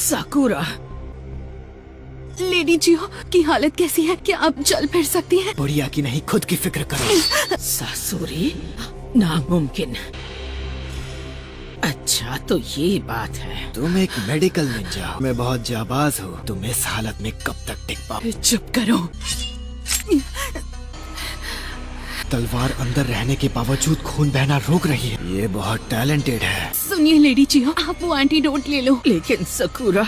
साकुरा, lady जियो की हालत कैसी है? क्या आप चल फिर सकती हैं? बुढ़िया की नहीं, खुद की फिक्र करो। सासुरी, नामुमकिन। अच्छा तो ये बात है। तुम एक मेडिकल निंजा हो, मैं बहुत जाबाज हूँ। तुम इस हालत में कब तक टिक पाओ? चुप करो। तलवार अंदर रहने के बावजूद खून बहना रोक रही है। ये बहुत टैलेंटेड है। सुनिए लेडी जियो, आप वो एंटीडोट ले लो। लेकिन साकुरा,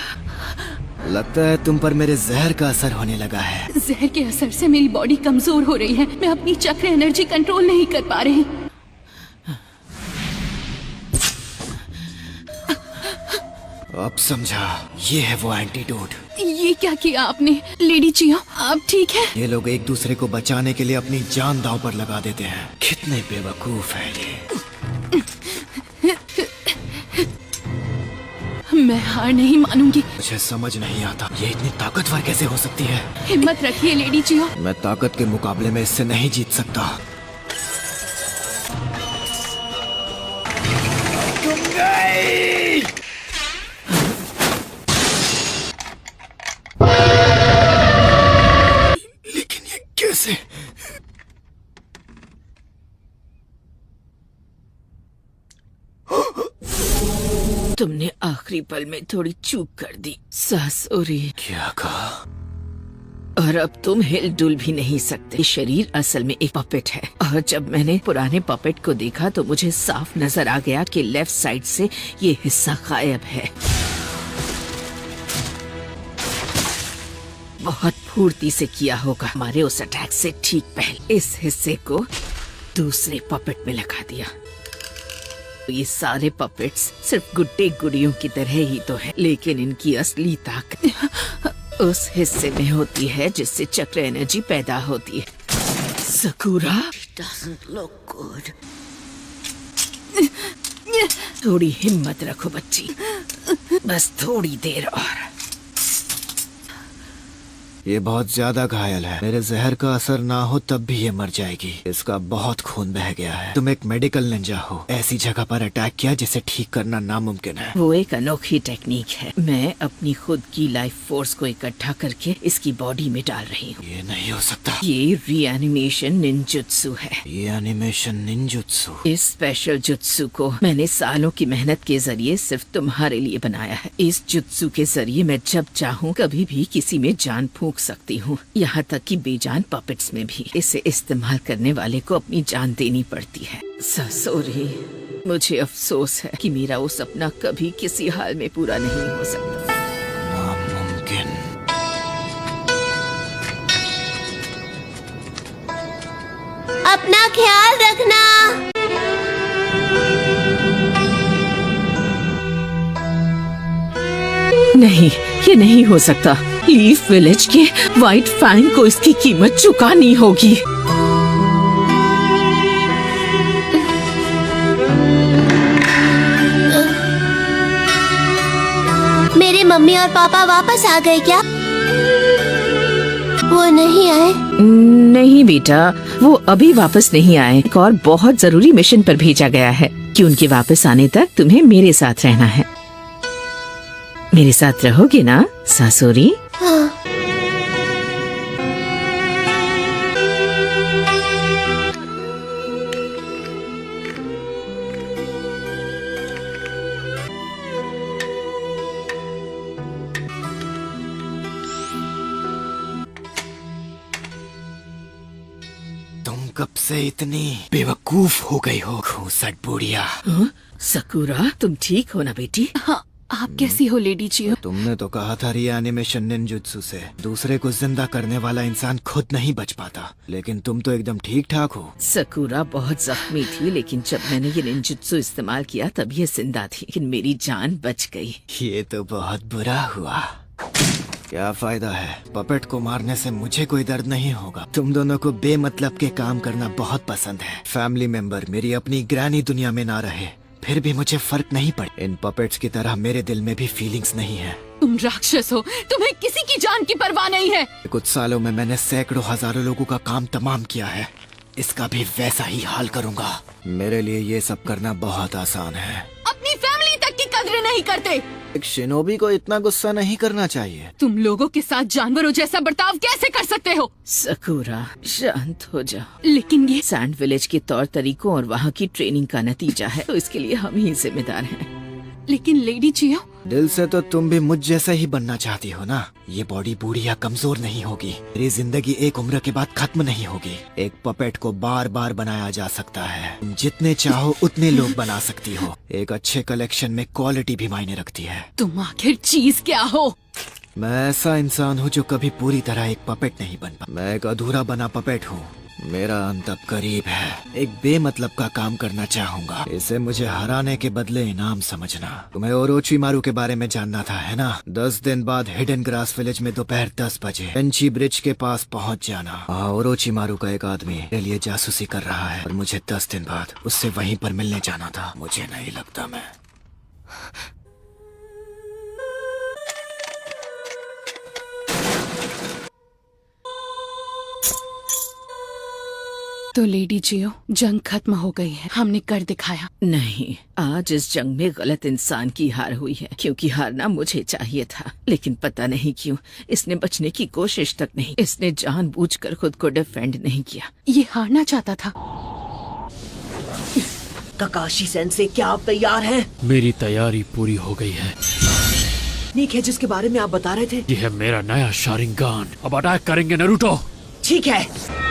लगता है तुम पर मेरे जहर का असर होने लगा है। जहर के असर से मेरी बॉडी कमजोर हो रही है। मैं अपनी चक्र एनर्जी कंट्रोल नहीं कर पा रही। अब समझा, ये है वो एंटीडोट। ये क्या किया आपने? लेडी जियो, आप ठीक है? ये लोग एक दूसरे को बचाने के लिए अपनी जान दांव पर लगा देते हैं। कितने बेवकूफ है ये। मैं हार नहीं मानूंगी। मुझे समझ नहीं आता ये इतनी ताकतवर कैसे हो सकती है। हिम्मत रखिए लेडी जियो। मैं ताकत के मुकाबले में इससे नहीं जीत सकता। तुम गई। लेकिन ये कैसे? तुमने आखिरी पल में थोड़ी चूक कर दी सासुरी। क्या कहा? और अब तुम हिल डुल भी नहीं सकते। शरीर असल में एक पपेट है, और जब मैंने पुराने पपेट को देखा तो मुझे साफ नजर आ गया कि लेफ्ट साइड से ये हिस्सा गायब है। बहुत फुर्ती से किया होगा। हमारे उस अटैक से ठीक पहले इस हिस्से को दूसरे पपेट में लगा दिया। ये सारे पपेट्स सिर्फ गुड्डे गुड़ियों की तरह ही तो है, लेकिन इनकी असली ताकत उस हिस्से में होती है जिससे चक्र एनर्जी पैदा होती है। साकुरा, doesn't look good. थोड़ी हिम्मत रखो बच्ची, बस थोड़ी देर और। ये बहुत ज्यादा घायल है। मेरे जहर का असर ना हो तब भी ये मर जाएगी। इसका बहुत खून बह गया है। तुम एक मेडिकल निंजा हो, ऐसी जगह पर अटैक किया जिसे ठीक करना नामुमकिन है। वो एक अनोखी टेक्निक है। मैं अपनी खुद की लाइफ फोर्स को इकट्ठा करके इसकी बॉडी में डाल रही हूँ। ये नहीं हो सकता। ये रीएनिमेशन निंजुत्सु है। ये एनिमेशन निंजुत्सु। इस स्पेशल जुत्सु को मैंने सालों की मेहनत के जरिए सिर्फ तुम्हारे लिए बनाया है। इस जुत्सु के जरिए मैं जब चाहूँ कभी भी किसी में जान फूंक सकती हूँ, यहाँ तक कि बेजान पपेट्स में भी। इसे इस्तेमाल करने वाले को अपनी जान देनी पड़ती है। सासुरी, मुझे अफसोस है कि मेरा वो सपना कभी किसी हाल में पूरा नहीं हो सकता। नामुमकिन। अपना ख्याल रखना। नहीं, ये नहीं हो सकता। लीफ विलेज के व्हाइट फैंग को इसकी कीमत चुकानी होगी। मेरे मम्मी और पापा वापस आ गए क्या? वो नहीं आए? नहीं बेटा, वो अभी वापस नहीं आए। एक और बहुत जरूरी मिशन पर भेजा गया है कि उनके वापस आने तक तुम्हें मेरे साथ रहना है। मेरे साथ रहोगे ना सासुरी? हाँ। तुम कब से इतनी बेवकूफ हो गई हो, खूसट बुढ़िया। साकुरा, तुम ठीक हो ना बेटी? हाँ, आप कैसी हो लेडी जियो? तुमने तो कहा था रीएनिमेशन निंजुत्सु से दूसरे को जिंदा करने वाला इंसान खुद नहीं बच पाता, लेकिन तुम तो एकदम ठीक ठाक हो। साकुरा बहुत जख्मी थी, लेकिन जब मैंने ये निंजुत्सु इस्तेमाल किया तब ये जिंदा थी, लेकिन मेरी जान बच गई। ये तो बहुत बुरा हुआ। क्या फायदा है, पपेट को मारने से मुझे कोई दर्द नहीं होगा। तुम दोनों को बेमतलब के काम करना बहुत पसंद है। फैमिली मेंबर मेरी अपनी ग्रैनी दुनिया में ना रहे फिर भी मुझे फर्क नहीं पड़े। इन पपेट्स की तरह मेरे दिल में भी फीलिंग्स नहीं है। तुम राक्षस हो, तुम्हें किसी की जान की परवाह नहीं है। कुछ सालों में मैंने सैकड़ों हजारों लोगों का काम तमाम किया है, इसका भी वैसा ही हाल करूंगा। मेरे लिए ये सब करना बहुत आसान है। अपनी फैमिली तक की कद्र नहीं करते। एक शिनोबी को इतना गुस्सा नहीं करना चाहिए। तुम लोगों के साथ जानवरों जैसा बर्ताव कैसे कर सकते हो? सकूरा, शांत हो जाओ। लेकिन ये सैंड विलेज के तौर तरीकों और वहाँ की ट्रेनिंग का नतीजा है, तो इसके लिए हम ही जिम्मेदार हैं। लेकिन लेडी चियो, दिल से तो तुम भी मुझ जैसा ही बनना चाहती हो ना। ये बॉडी बूढ़ी या कमजोर नहीं होगी। मेरी जिंदगी एक उम्र के बाद खत्म नहीं होगी। एक पपेट को बार बार बनाया जा सकता है। तुम जितने चाहो उतने लोग बना सकती हो। एक अच्छे कलेक्शन में क्वालिटी भी मायने रखती है। तुम आखिर चीज क्या हो? मैं ऐसा इंसान हूँ जो कभी पूरी तरह एक पपेट नहीं बन पाया। मैं एक अधूरा बना पपेट हूँ। मेरा अंत अब करीब है। एक बेमतलब का काम करना चाहूंगा। इसे मुझे हराने के बदले इनाम समझना। तुम्हें ओरोचिमारू के बारे में जानना था, है ना? 10 दिन बाद हिडन ग्रास विलेज में दोपहर 10 बजे पेंची ब्रिज के पास पहुंच जाना। ओरोचिमारू का एक आदमी मेरे लिए जासूसी कर रहा है और मुझे 10 दिन बाद उससे वहीं पर मिलने जाना था। मुझे नहीं लगता मैं तो लेडी जियो, जंग खत्म हो गई है। हमने कर दिखाया। नहीं, आज इस जंग में गलत इंसान की हार हुई है, क्योंकि हारना मुझे चाहिए था। लेकिन पता नहीं क्यों इसने बचने की कोशिश तक नहीं। इसने जानबूझकर खुद को डिफेंड नहीं किया। ये हारना चाहता था। काकाशी सेंसे, क्या आप तैयार हैं? मेरी तैयारी पूरी हो गई है। नीक है जिसके बारे में आप बता रहे थे। ये है मेरा नया शारिंगान। अब अटैक करेंगे नारुतो। ठीक है।